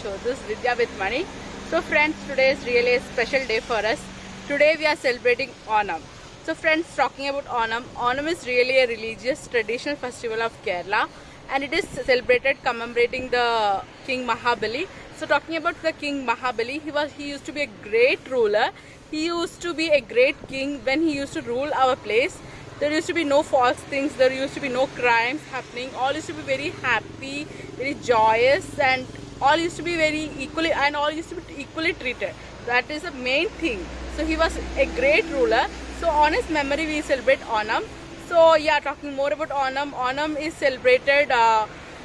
show. This is Vidya with Money. So friends, today is really a special day for us. Today we are celebrating Onam. So friends, talking about Onam, Onam is really a religious traditional festival of Kerala, and it is celebrated commemorating the King Mahabali. So talking about the King Mahabali, he used to be a great ruler. He used to be a great king when he used to rule our place. There used to be no false things, there used to be no crimes happening. All used to be very happy, very joyous, and all used to be very equally, and all used to be equally treated. That is the main thing. So he was a great ruler. So on his memory we celebrate Onam. So yeah, talking more about Onam. Onam is celebrated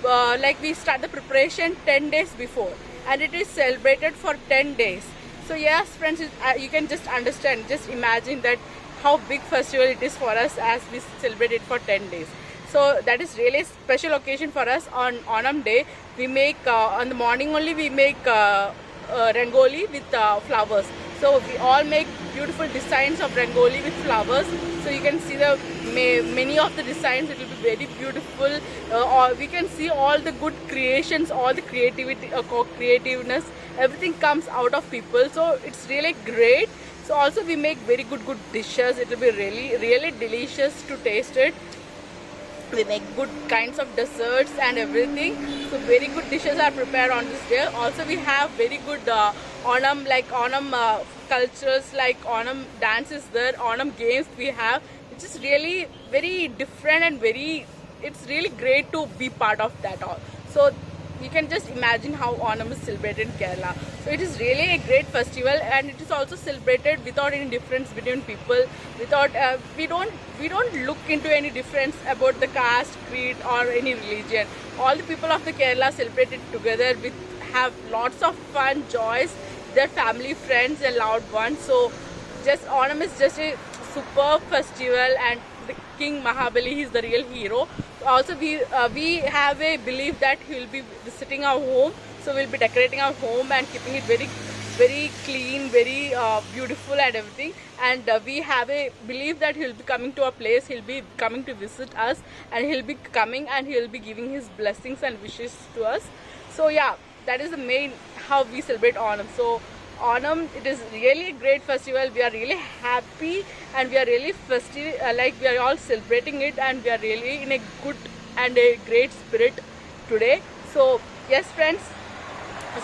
like we start the preparation 10 days before, and it is celebrated for 10 days. So yes friends, you can just understand, just imagine that how big festival it is for us as we celebrate it for 10 days. So that is really a special occasion for us. On Onam day we make on the morning only we make rangoli with flowers. So we all make beautiful designs of rangoli with flowers. So you can see the many of the designs, it will be very beautiful. Or we can see all the good creations, all the creativeness, everything comes out of people. So it's really great. So also we make very good dishes. It will be really delicious to taste it. We make good kinds of desserts and everything. So very good dishes are prepared on this day. Also we have very good Onam, like Onam cultures, like Onam dances there, Onam games we have, which is really very different and it's really great to be part of that all. So you can just imagine how Onam is celebrated in Kerala. So it is really a great festival, and it is also celebrated without any difference between people. Without we don't look into any difference about the caste, creed, or any religion. All the people of the Kerala celebrate it together. We have lots of fun, joys, their family, friends, and loved ones. So just Onam is just a superb festival, and the King Mahabali is the real hero. Also we have a belief that he will be visiting our home, so we'll be decorating our home and keeping it very clean, very beautiful and everything. And we have a belief that he'll be coming to our place, he'll be coming to visit us, and he'll be coming and he'll be giving his blessings and wishes to us. So yeah, that is the main how we celebrate Onam. So Onam, it is really a great festival. We are really happy and we are really festive, like we are all celebrating it, and we are really in a good and a great spirit today. So yes friends,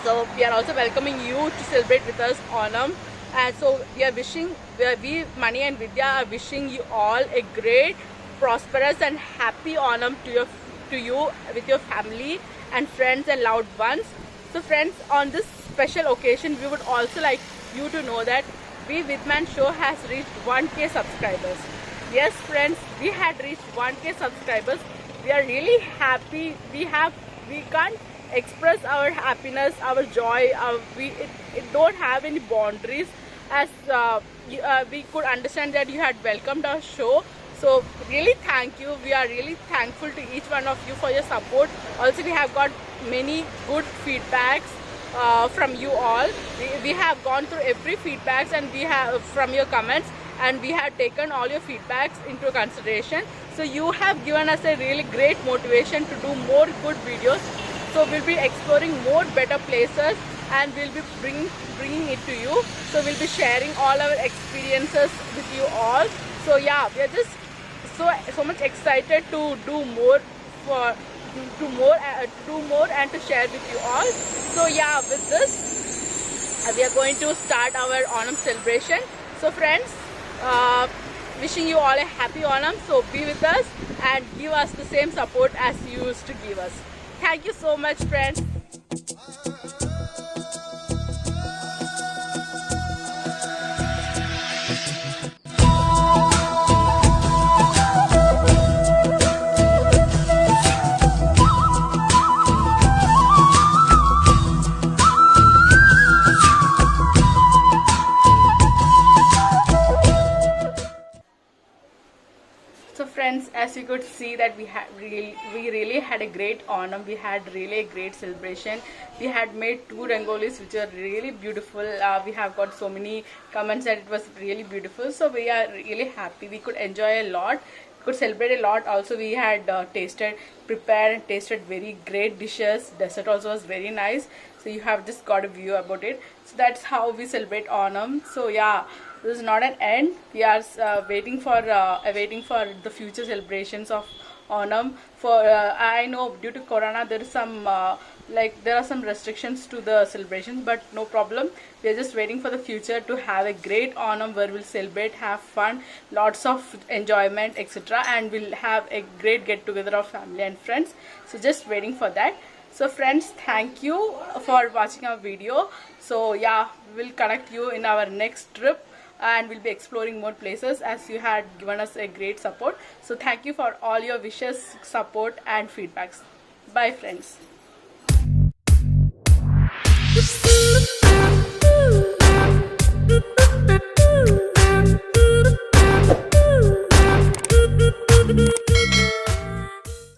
so we are also welcoming you to celebrate with us Onam. And so we are wishing, we Money and Vidya are wishing you all a great, prosperous and happy Onam to you with your family and friends and loved ones. So friends, on this special occasion, we would also like you to know that We With Man show has reached 1K subscribers. Yes friends, we had reached 1K subscribers. We are really happy. We can't express our happiness, our joy. It don't have any boundaries, as we could understand that you had welcomed our show. So really thank you. We are really thankful to each one of you for your support. Also we have got many good feedbacks from you all. We have gone through every feedbacks, and we have from your comments, and we have taken all your feedbacks into consideration. So you have given us a really great motivation to do more good videos. So we'll be exploring more better places, and we'll be bringing it to you. So we'll be sharing all our experiences with you all. So yeah, we are just so much excited to do more and to share with you all. So yeah, with this we are going to start our Onam celebration. So friends, wishing you all a happy Onam. So be with us and give us the same support as you used to give us. Thank you so much friends. So friends, as you could see that we really had a great Onam. We had really a great celebration. We had made 2 rangolis which are really beautiful. We have got so many comments that it was really beautiful. So we are really happy. We could enjoy a lot, could celebrate a lot. Also we had prepared and tasted very great dishes. Dessert also was very nice. so you have just got a view about it. So that's how we celebrate Onam. So yeah, this is not an end. We are waiting for the future celebrations of Onam. For I know due to Corona there is some there are some restrictions to the celebrations, but no problem. We are just waiting for the future to have a great Onam where we'll celebrate, have fun, lots of enjoyment, etc. And we'll have a great get together of family and friends. So just waiting for that. So friends, thank you for watching our video. So yeah, we will connect you in our next trip, and we'll be exploring more places as you had given us a great support. So thank you for all your wishes, support and feedbacks. Bye friends.